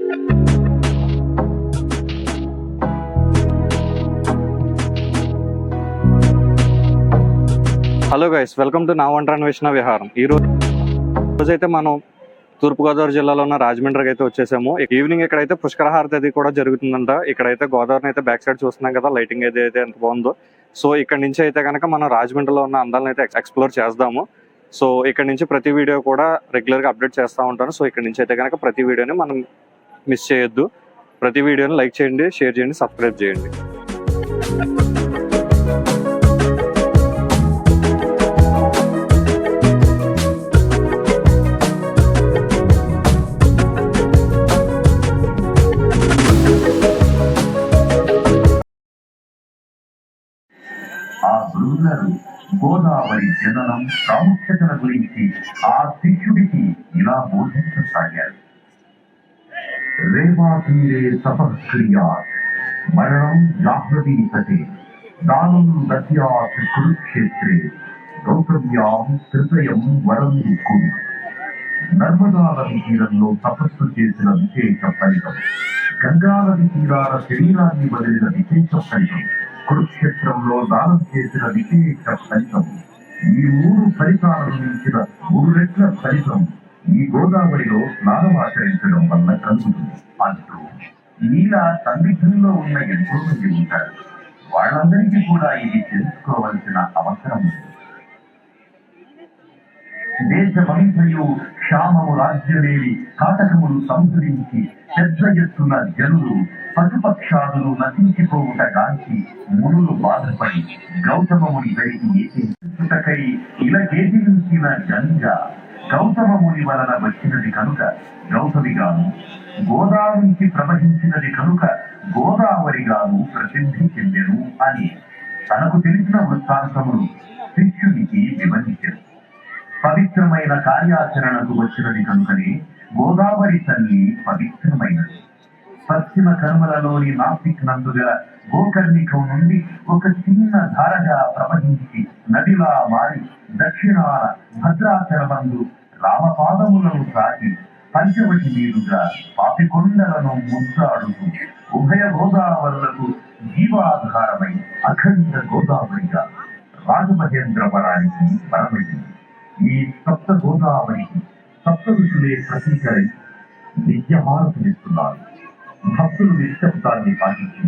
Hello guys, welcome to నా వంట అన్వేషణ విహారం. ఈ రోజైతే మనం తూర్పుగోదావరి జిల్లాలో ఉన్న రాజమండ్రికి అయితే వచ్చేసాము. ఈవినింగ్ ఇక్కడైతే పుష్కర హారతి అది కూడా జరుగుతుందంట. ఇక్కడైతే గోదావరిని అయితే బ్యాక్ సైడ్ చూస్తున్నాం కదా, లైటింగ్ అయితే ఎంత బాగుందో. సో ఇక్కడ నుంచి అయితే కనుక మనం రాజమండ్రిలో ఉన్న అందాలను అయితే ఎక్స్ప్లోర్ చేద్దాము. సో ఇక్కడ నుంచి ప్రతి వీడియో కూడా రెగ్యులర్గా అప్డేట్ చేస్తూ ఉంటాను. సో ఇక్కడ నుంచి అయితే కనుక ప్రతి వీడియోని మనం మిస్ చేయొద్దు. ప్రతి వీడియోని లైక్ చేయండి, షేర్ చేయండి, సబ్స్క్రైబ్ చేయండి. గోదావరి జననం ప్రాముఖ్యతల గురించి ఆ శిష్యుడికి ఇలా బోధించసాగారు. రేవా తీరే తపక్రియా మరణం జాహ్నవీతతే దానం దత్యాత్ కురుక్షేత్రే గౌతమ్యాం హృదయం వరం కురు. నర్మదా నది తీరంలో తపస్సు చేసిన విశేష ఫలితం, గంగా నది తీరాల శరీరాన్ని వదిలిన విశేష ఫలితం, కురుక్షేత్రంలో దానం చేసిన విశేష ఫలితం, ఈ 3 ఫలితాలను మించిన 3 రెట్ల ఫలితం ఈ గోదావరిలో స్నానమాచరించడం వల్ల కలుగుతుంది అంటూ నీలా సన్నిధుల్లో ఉన్న ఎంతో మంది ఉంటారు. వాళ్ళందరికీ కూడా ఇది తెలుసుకోవాల్సిన అవసరం ఉంది. దేశమంతయు క్షామము రాజ్యమేవి కాటకములు సంహరించి పెద్ద ఎత్తున జనులు పశుపక్షాదులు నశించిపోవుట గాంచి మునులు బాధపడి గౌతమముని వెలికి ఏకై ఇలకేదించిన గంగా గౌతమముని వలన వచ్చినది కనుక గౌతమిగాను, గోదావరి నుంచి ప్రవహించినది కనుక గోదావరిగాను ప్రసిద్ధి చెందెను అని తనకు తెలిసిన వృత్తాంతములు శిష్యునికి వివరించారు. పవిత్రమైన కార్యాచరణకు వచ్చినది కనుకనే గోదావరి తల్లి పవిత్రమైనది. పశ్చిమ కనుమలలోని నాసిక్ నందుగల గోకర్ణికం నుండి ఒక చిన్న ధారగా ప్రవహించి నదిలా మారి దక్షిణాన భద్రాచలమందు రామపాదములను తాకి పంచవటి మీదుగా పాపికొండలను ముద్దాడుతూ ఉభయ గోదావరులకు జీవాధారమై అఖండ గోదావరిగా రాజమహేంద్రవరానికి బలమైంది. ఈ సప్త గోదావరికి సప్త ఋషులే ప్రతీకరై నిత్యహారతులిస్తున్నారు. భక్తులు నిశ్శబ్దాన్ని పాటించి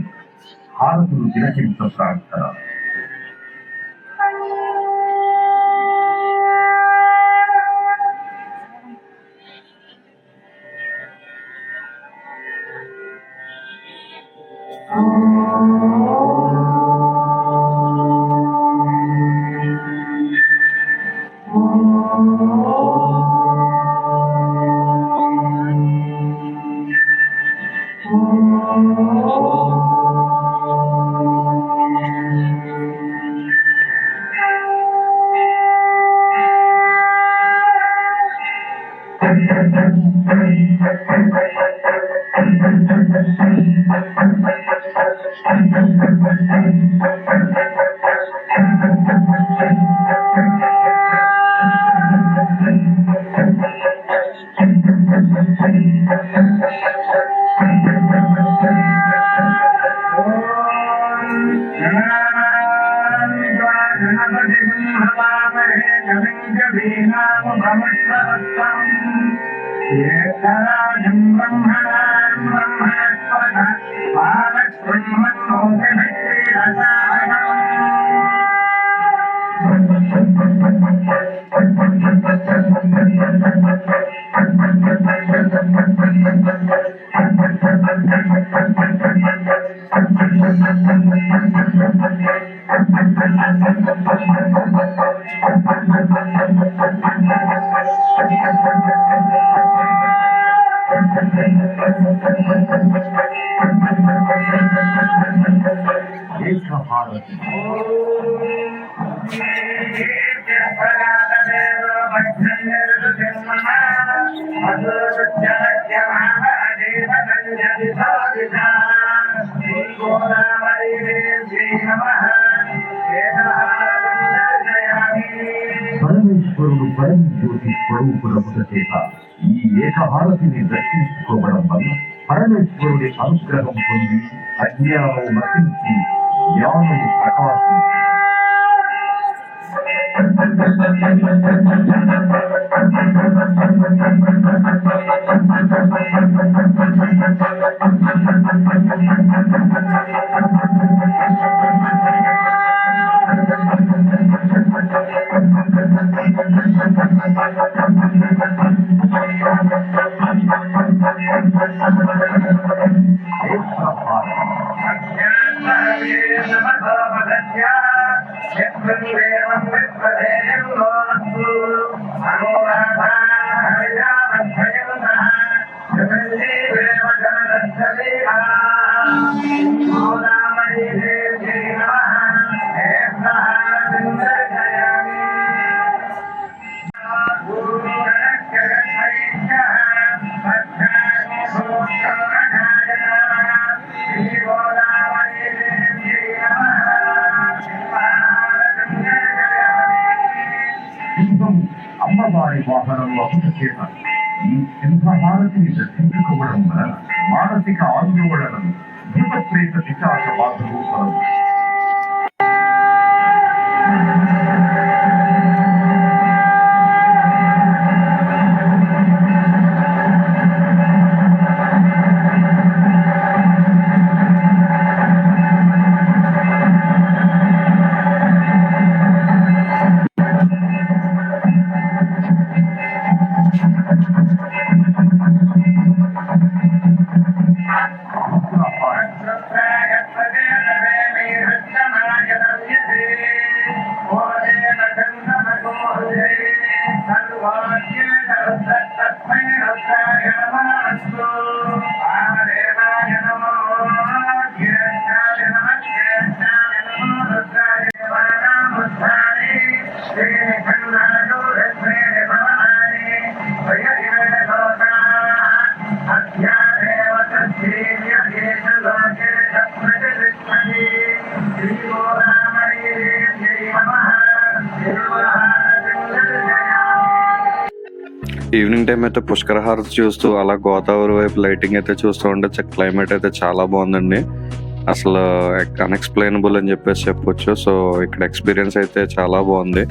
హారతులు తిలకించ ప్రార్థన. పరమేశ్వరుడు పరమ జ్యోతి స్వరూపుడముట చేత ఈ ఏకహారతిని దర్శించుకోవడం వల్ల పరమేశ్వరుడి అనుగ్రహం పొంది అజ్ఞానం నశించి జ్ఞానం ప్రకాశించి అమ్మవారి వాహనంలో అమృత చేత ఈ సింహహారతిని దర్శించుకోవడం వలన మానసిక ఆందోళనలు భూత ప్రేత పిశాచ బాధలు కలవు. ఈవినింగ్ టైం అయితే పుష్కర హారతి చూస్తూ అలా గోదావరి వైపు లైటింగ్ అయితే చూస్తూ ఉంటే క్లైమేట్ అయితే చాలా బాగుందండి. అసలు అన్ఎక్స్ప్లెయినబుల్ అని చెప్పేసి చెప్పొచ్చు. సో ఇక్కడ ఎక్స్పీరియన్స్ అయితే చాలా బాగుంది.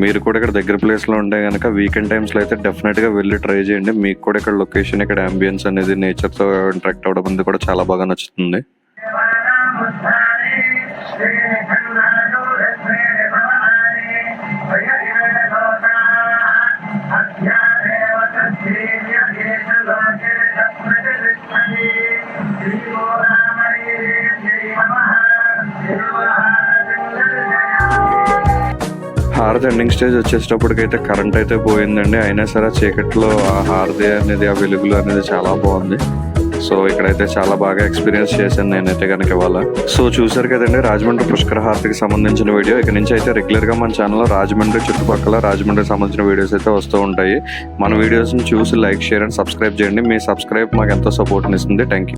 మీరు కూడా ఇక్కడ దగ్గర ప్లేస్లో ఉంటే కనుక వీకెండ్ టైమ్స్లో అయితే డెఫినెట్గా వెళ్ళి ట్రై చేయండి. మీకు కూడా ఇక్కడ లొకేషన్, ఇక్కడ అంబియన్స్ అనేది నేచర్తో ఇంటరాక్ట్ అవ్వడం అనేది కూడా చాలా బాగా నచ్చుతుంది. హారతి ఎండింగ్ స్టేజ్ వచ్చేటప్పటికైతే కరెంట్ అయితే పోయిందండి. అయినా సరే చీకట్లో ఆ హారతి అనేది, ఆ వెలుగులు అనేది చాలా బాగుంది. సో ఇక్కడైతే చాలా బాగా ఎక్స్పీరియన్స్ చేశాను నేనైతే కనుక ఇవాళ. సో చూసారు కదండి రాజమండ్రి పుష్కర హారతికి సంబంధించిన వీడియో. ఇక నుంచి అయితే రెగ్యులర్గా మన ఛానల్లో రాజమండ్రి చుట్టుపక్కల రాజమండ్రికి సంబంధించిన వీడియోస్ అయితే వస్తూ ఉంటాయి. మన వీడియోస్ని చూసి లైక్, షేర్ అండ్ సబ్స్క్రైబ్ చేయండి. మీ సబ్స్క్రైబ్ మాకు ఎంతో సపోర్ట్ని ఇస్తుంది. Thank you.